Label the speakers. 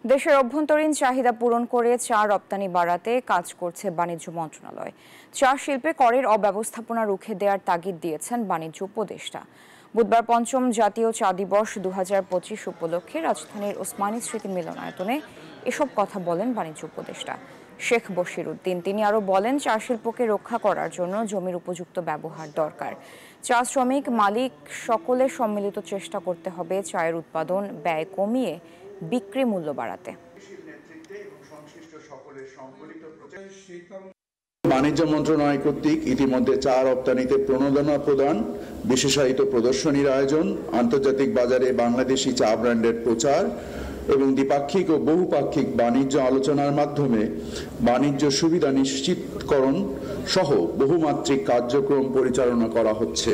Speaker 1: দেশের অভ্যন্তরীণ চাহিদা পূরণ করে চা রপ্তানি বাড়াতে কাজ করছে বাণিজ্য মন্ত্রণালয়। চা শিল্পে করের অব্যবস্থাপনা রুখে দেওয়ার তাগিদ দিয়েছেন বাণিজ্য উপদেষ্টা। বুধবার পঞ্চম জাতীয় চা দিবস 2025 উপলক্ষে রাজধানীর ওসমানী স্মৃতি মিলনায়তনে এসব কথা বলেন বাণিজ্য উপদেষ্টা শেখ বশির উদ্দিন। তিনি আরও বলেন, চা শিল্পকে রক্ষা করার জন্য জমির উপযুক্ত ব্যবহার দরকার। চা শ্রমিক, মালিক সকলের সম্মিলিত চেষ্টা করতে হবে চায়ের উৎপাদন ব্যয় কমিয়ে বিক্রি মূল্য বাড়াতে।
Speaker 2: বাণিজ্য মন্ত্রণালয় কর্তৃক ইতিমধ্যে চা রপ্তানিতে প্রণোদনা প্রদান, বিশেষায়িত প্রদর্শনীর আয়োজন, আন্তর্জাতিক বাজারে বাংলাদেশি চা ব্র্যান্ডের প্রচার এবং দ্বিপাক্ষিক ও বহুপাক্ষিক বাণিজ্য আলোচনার মাধ্যমে বাণিজ্য সুবিধা নিশ্চিতকরণ সহ বহুমাত্রিক কার্যক্রম পরিচালনা করা হচ্ছে।